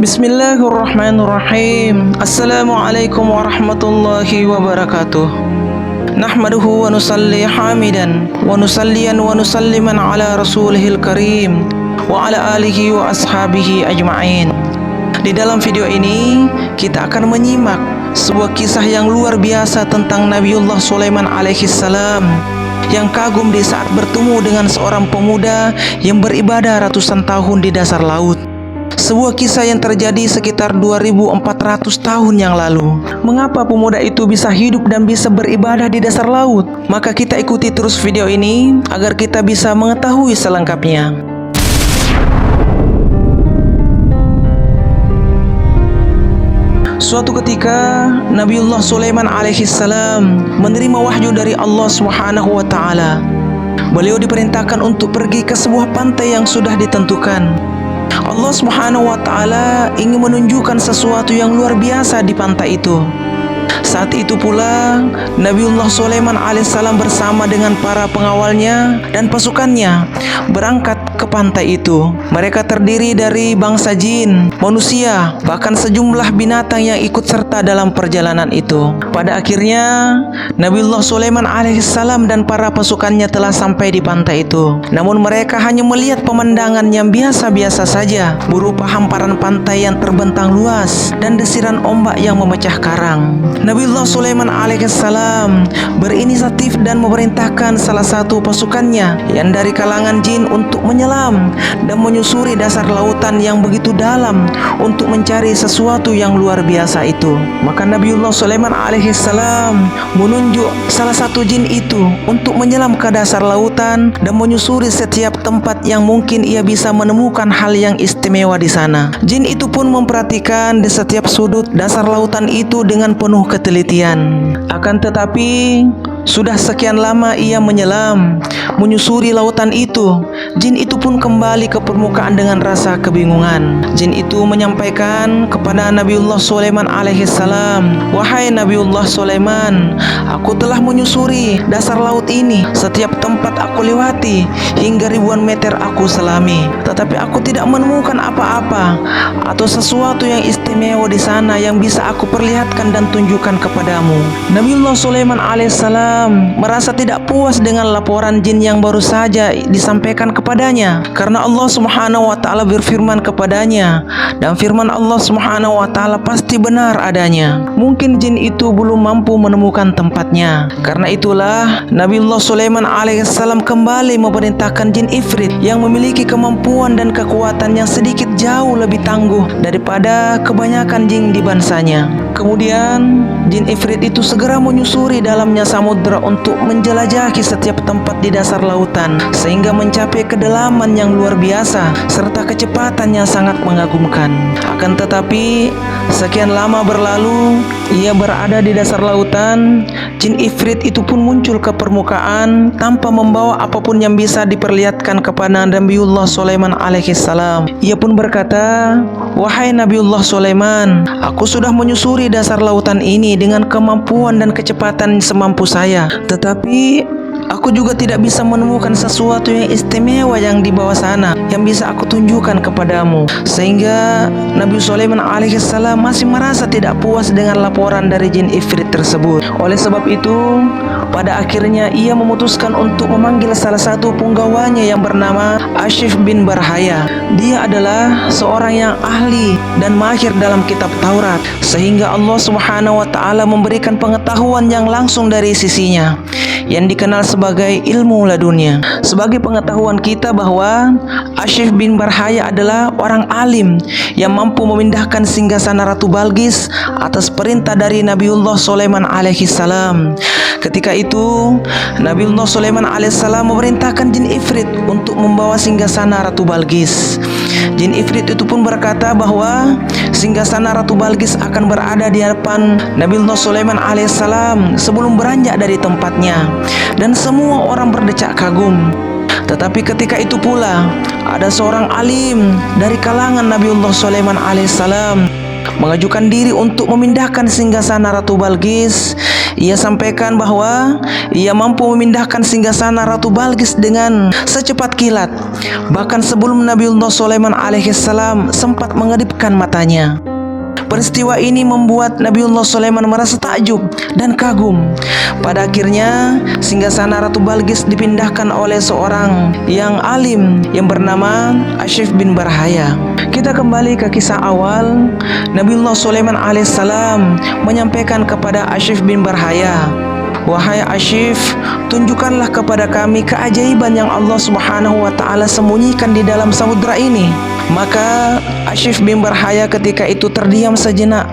Bismillahirrahmanirrahim. Assalamualaikum warahmatullahi wabarakatuh. Nahmaduhu wa nusalli hamidan wa nusalliyan wa nusalliman ala rasulihil karim wa ala alihi wa ashabihi ajma'in. Di dalam video ini kita akan menyimak sebuah kisah yang luar biasa tentang Nabiullah Sulaiman alaihissalam yang kagum di saat bertemu dengan seorang pemuda yang beribadah ratusan tahun di dasar laut. Sebuah kisah yang terjadi sekitar 2400 tahun yang lalu. Mengapa pemuda itu bisa hidup dan bisa beribadah di dasar laut? Maka kita ikuti terus video ini agar kita bisa mengetahui selengkapnya. Suatu ketika Nabiullah Sulaiman alaihissalam menerima wahyu dari Allah Subhanahu wa taala. Beliau diperintahkan untuk pergi ke sebuah pantai yang sudah ditentukan. Allah Subhanahu wa taala ingin menunjukkan sesuatu yang luar biasa di pantai itu. Saat itu pula Nabiullah Sulaiman alaihissalam bersama dengan para pengawalnya dan pasukannya berangkat ke pantai itu. Mereka terdiri dari bangsa jin, manusia, bahkan sejumlah binatang yang ikut serta dalam perjalanan itu. Pada akhirnya Nabiullah Sulaiman alaihissalam dan para pasukannya telah sampai di pantai itu. Namun mereka hanya melihat pemandangan yang biasa-biasa saja, berupa hamparan pantai yang terbentang luas dan desiran ombak yang memecah karang. Nabiullah Sulaiman alaihissalam berinisiatif dan memerintahkan salah satu pasukannya yang dari kalangan jin untuk menyelam dan menyusuri dasar lautan yang begitu dalam untuk mencari sesuatu yang luar biasa itu. Maka Nabiullah Sulaiman alaihissalam menunjuk salah satu jin itu untuk menyelam ke dasar lautan dan menyusuri setiap tempat yang mungkin ia bisa menemukan hal yang istimewa di sana. Jin itu pun memperhatikan di setiap sudut dasar lautan itu dengan penuh ketelitian. Akan tetapi sudah sekian lama ia menyelam, menyusuri lautan itu, jin itu pun kembali ke permukaan dengan rasa kebingungan. Jin itu menyampaikan kepada Nabiullah Sulaiman alaihissalam, "Wahai Nabiullah Sulaiman, aku telah menyusuri dasar laut ini. Setiap tempat aku lewati, hingga ribuan meter aku selami, tetapi aku tidak menemukan apa-apa atau sesuatu yang istimewa di sana yang bisa aku perlihatkan dan tunjukkan kepadamu." Nabiullah Sulaiman alaihissalam merasa tidak puas dengan laporan jin yang baru saja disampaikan kepadanya, karena Allah Subhanahu wa taala berfirman kepadanya, dan firman Allah Subhanahu wa taala pasti benar adanya. Mungkin jin itu belum mampu menemukan tempatnya. Karena itulah Nabiullah Sulaiman alaihissalam kembali memerintahkan jin Ifrit yang memiliki kemampuan dan kekuatan yang sedikit jauh lebih tangguh daripada kebanyakan jin di bangsanya. Kemudian jin Ifrit itu segera menyusuri dalamnya samudra untuk menjelajahi setiap tempat di dasar lautan, sehingga mencapai kedalaman yang luar biasa serta kecepatan yang sangat mengagumkan. Akan tetapi sekian lama berlalu, ia berada di dasar lautan. Jin Ifrit itu pun muncul ke permukaan tanpa membawa apapun yang bisa diperlihatkan kepada Nabiullah Sulaiman alaihissalam. Ia pun berkata, "Wahai Nabiullah Sulaiman, aku sudah menyusuri dasar lautan ini dengan kemampuan dan kecepatan semampu saya, tetapi aku juga tidak bisa menemukan sesuatu yang istimewa yang di bawah sana yang bisa aku tunjukkan kepadamu." Sehingga Nabi Sulaiman alaihissalam masih merasa tidak puas dengan laporan dari jin Ifrit tersebut. Oleh sebab itu, pada akhirnya ia memutuskan untuk memanggil salah satu punggawanya yang bernama Ashif bin Barhaya. Dia adalah seorang yang ahli dan mahir dalam kitab Taurat, sehingga Allah Subhanahu wa taala memberikan pengetahuan yang langsung dari sisinya yang dikenal sebagai ilmu ladunya. Sebagai pengetahuan kita bahwa Ashif bin Barhaya adalah orang alim yang mampu memindahkan singgasana Ratu Balqis atas perintah dari Nabiullah Sulaiman alaihissalam. Ketika itu Nabiullah Sulaiman alaihissalam memerintahkan jin Ifrit untuk membawa singgasana Ratu Balqis. Jin Ifrit itu pun berkata bahwa singgasana Ratu Balqis akan berada di hadapan Nabiullah Sulaiman alaihissalam sebelum beranjak dari tempatnya, dan semua orang berdecak kagum. Tetapi ketika itu pula ada seorang alim dari kalangan Nabiullah Sulaiman alaihissalam mengajukan diri untuk memindahkan singgasana Ratu Balqis Ia sampaikan bahwa ia mampu memindahkan singgasana Ratu Balqis dengan secepat kilat, bahkan sebelum Nabiullah Sulaiman alaihissalam sempat mengedipkan matanya. Peristiwa ini membuat Nabiullah Sulaiman merasa takjub dan kagum. Pada akhirnya, singgasana Ratu Balqis dipindahkan oleh seorang yang alim yang bernama Ashif bin Barhaya. Kita kembali ke kisah awal. Nabiullah Sulaiman alaihissalam menyampaikan kepada Ashif bin Barhaya, "Wahai Ashif, tunjukkanlah kepada kami keajaiban yang Allah Subhanahu wa Ta'ala sembunyikan di dalam samudra ini." Maka Ashif bin Barhaya ketika itu terdiam sejenak.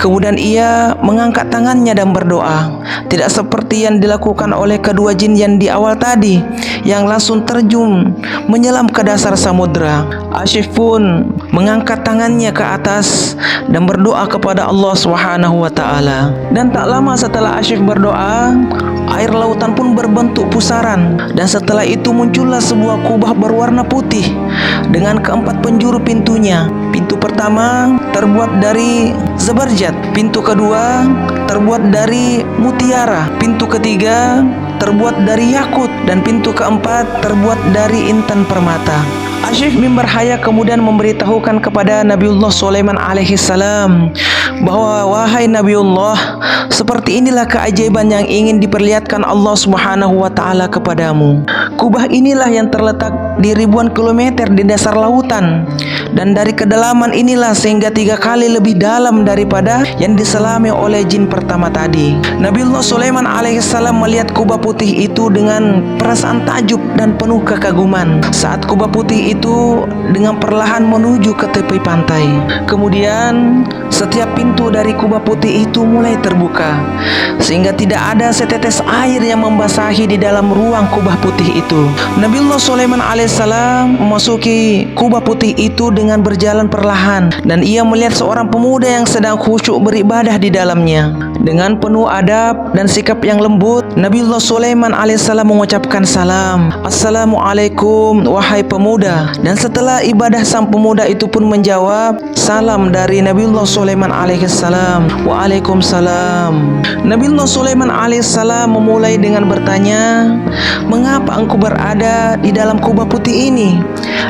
Kemudian ia mengangkat tangannya dan berdoa. Tidak seperti yang dilakukan oleh kedua jin yang di awal tadi, yang langsung terjun menyelam ke dasar samudra. Ashif pun mengangkat tangannya ke atas dan berdoa kepada Allah Subhanahu wa Ta'ala. Dan tak lama setelah Ashif berdoa, air lautan pun berbentuk pusaran, dan setelah itu muncullah sebuah kubah berwarna putih dengan keempat penjuru pintunya. Pintu pertama terbuat dari zabarjat, pintu kedua terbuat dari mutiara, pintu ketiga terbuat dari yakut, dan pintu keempat terbuat dari intan permata. Ashif bin Barhaya kemudian memberitahukan kepada Nabiullah Sulaiman alaihissalam bahwa, "Wahai Nabiullah, seperti inilah keajaiban yang ingin diperlihatkan Allah Subhanahu wa Ta'ala kepadamu. Kubah inilah yang terletak di ribuan kilometer di dasar lautan, dan dari kedalaman inilah sehingga 3 kali lebih dalam daripada yang diselami oleh jin pertama tadi." Nabiullah Sulaiman alaihissalam melihat kubah putih itu dengan perasaan takjub dan penuh kekaguman saat kubah putih itu dengan perlahan menuju ke tepi pantai. Kemudian setiap pintu dari kubah putih itu mulai terbuka, sehingga tidak ada setetes air yang membasahi di dalam ruang kubah putih itu. Nabiullah Sulaiman alaihissalam memasuki kubah putih itu dengan berjalan perlahan, dan ia melihat seorang pemuda yang sedang khusyuk beribadah di dalamnya. Dengan penuh adab dan sikap yang lembut, Nabiullah Sulaiman alaihissalam mengucapkan salam, "Assalamualaikum wahai pemuda." Dan setelah ibadah, sang pemuda itu pun menjawab salam dari Nabiullah Sulaiman alaihissalam, "Waalaikumsalam." Nabiullah Sulaiman alaihissalam memulai dengan bertanya, "Mengapa engkau berada di dalam kubah putih ini?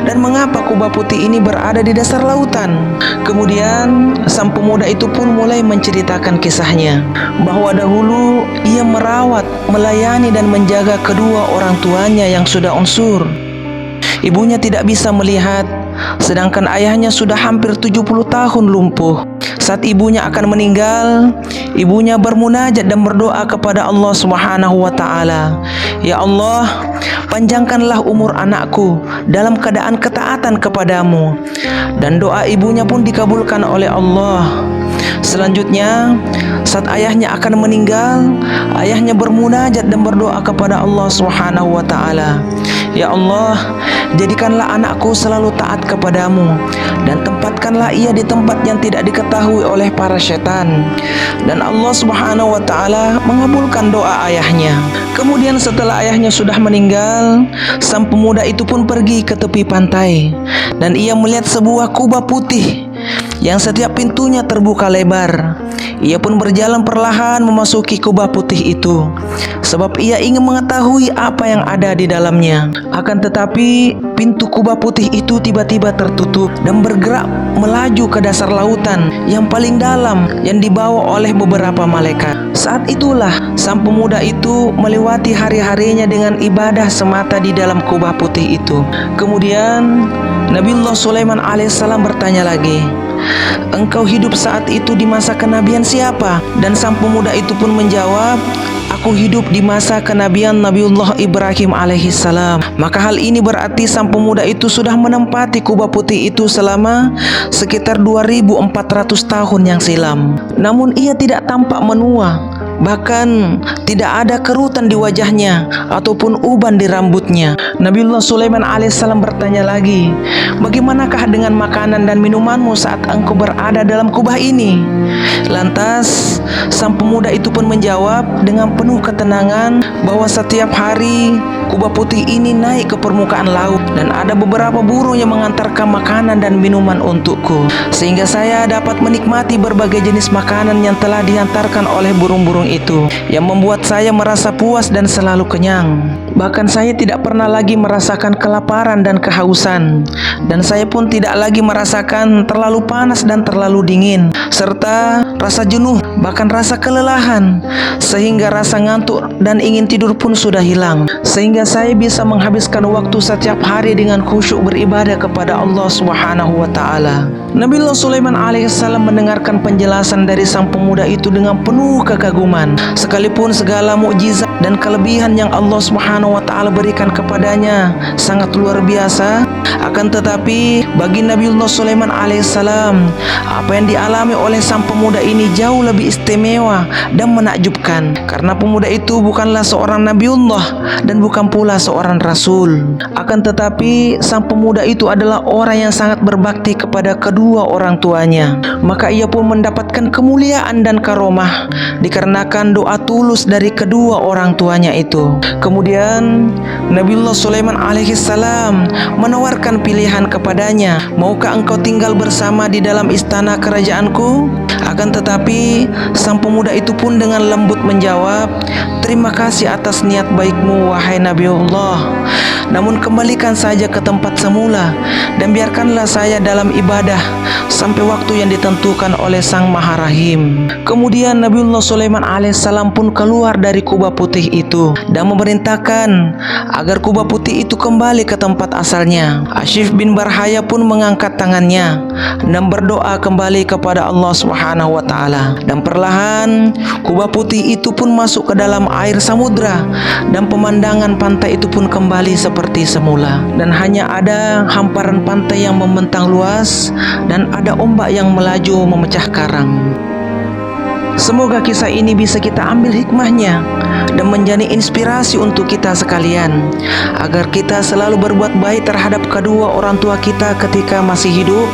Dan mengapa kubah putih ini berada di dasar lautan?" Kemudian sang pemuda itu pun mulai menceritakan kisahnya, bahwa dahulu ia merawat, melayani dan menjaga kedua orang tuanya yang sudah unsur. Ibunya tidak bisa melihat, sedangkan ayahnya sudah hampir 70 tahun lumpuh. Saat ibunya akan meninggal, ibunya bermunajat dan berdoa kepada Allah Subhanahu wa Ta'ala, "Ya Allah, panjangkanlah umur anakku dalam keadaan ketaatan kepadamu." Dan doa ibunya pun dikabulkan oleh Allah. Selanjutnya, saat ayahnya akan meninggal, ayahnya bermunajat dan berdoa kepada Allah Subhanahu wa Ta'ala, "Ya Allah, jadikanlah anakku selalu taat kepadamu, dan tempatkanlah ia di tempat yang tidak diketahui oleh para setan." Dan Allah Subhanahu wa Ta'ala mengabulkan doa ayahnya. Kemudian setelah ayahnya sudah meninggal, sang pemuda itu pun pergi ke tepi pantai, dan ia melihat sebuah kubah putih yang setiap pintunya terbuka lebar. Ia pun berjalan perlahan memasuki kubah putih itu, sebab ia ingin mengetahui apa yang ada di dalamnya. Akan tetapi pintu kubah putih itu tiba-tiba tertutup dan bergerak melaju ke dasar lautan yang paling dalam yang dibawa oleh beberapa malaikat. Saat itulah sang pemuda itu melewati hari-harinya dengan ibadah semata di dalam kubah putih itu. Kemudian Nabiullah Sulaiman alaihissalam bertanya lagi, "Engkau hidup saat itu di masa kenabian siapa?" Dan sang pemuda itu pun menjawab, "Aku hidup di masa kenabian Nabiullah Ibrahim alaihissalam." Maka hal ini berarti sang pemuda itu sudah menempati kubah putih itu selama sekitar 2400 tahun yang silam. Namun ia tidak tampak menua, bahkan tidak ada kerutan di wajahnya ataupun uban di rambutnya. Nabiullah Sulaiman alaihissalam bertanya lagi, "Bagaimanakah dengan makanan dan minumanmu saat engkau berada dalam kubah ini?" Lantas sang pemuda itu pun menjawab dengan penuh ketenangan bahwa setiap hari kubah putih ini naik ke permukaan laut, dan ada beberapa burung yang mengantarkan makanan dan minuman untukku, sehingga saya dapat menikmati berbagai jenis makanan yang telah dihantarkan oleh burung-burung itu, yang membuat saya merasa puas dan selalu kenyang. Bahkan saya tidak pernah lagi merasakan kelaparan dan kehausan, dan saya pun tidak lagi merasakan terlalu panas dan terlalu dingin, serta rasa jenuh, bahkan rasa kelelahan, sehingga rasa ngantuk dan ingin tidur pun sudah hilang, sehingga saya bisa menghabiskan waktu setiap hari dengan khusyuk beribadah kepada Allah Subhanahu wa Ta'ala. Nabiullah Sulaiman alaihissalam mendengarkan penjelasan dari sang pemuda itu dengan penuh kekaguman. Sekalipun segala mukjizat dan kelebihan yang Allah Subhanahu wa Ta'ala berikan kepadanya sangat luar biasa, akan tetapi bagi Nabiullah Sulaiman alaihissalam, apa yang dialami oleh sang pemuda ini jauh lebih istimewa dan menakjubkan, karena pemuda itu bukanlah seorang Nabiullah dan bukan pula seorang Rasul. Akan tetapi sang pemuda itu adalah orang yang sangat berbakti kepada kedua orang tuanya, maka ia pun mendapatkan kemuliaan dan karomah dikarenakan doa tulus dari kedua orang tuanya itu. Kemudian Nabiullah Sulaiman alaihissalam menawarkan pilihan kepadanya, maukah engkau tinggal bersama di dalam istana kerajaanku? Akan tetapi sang pemuda itu pun dengan lembut menjawab, terima kasih atas niat baikmu wahai Nabiullah, namun kembalikan saja ke tempat semula dan biarkanlah saya dalam ibadah sampai waktu yang ditentukan oleh Sang Maha Rahim. Kemudian Nabiullah Sulaiman alaihissalam pun keluar dari kubah putih itu dan memerintahkan agar kubah putih itu kembali ke tempat asalnya. Asyif bin Barhaya pun mengangkat tangannya dan berdoa kembali kepada Allah Subhanahu wa Ta'ala, dan perlahan kubah putih itu pun masuk ke dalam air samudra dan pemandangan pantai itu pun kembali seperti semula, dan hanya ada hamparan pantai yang membentang luas dan ada ombak yang melaju memecah karang. Semoga kisah ini bisa kita ambil hikmahnya dan menjadi inspirasi untuk kita sekalian, agar kita selalu berbuat baik terhadap kedua orang tua kita ketika masih hidup,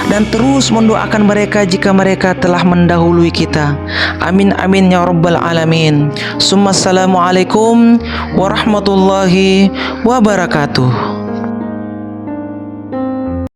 dan terus mendoakan mereka jika mereka telah mendahului kita. Amin amin ya rabbal alamin. Assalamualaikum warahmatullahi wabarakatuh.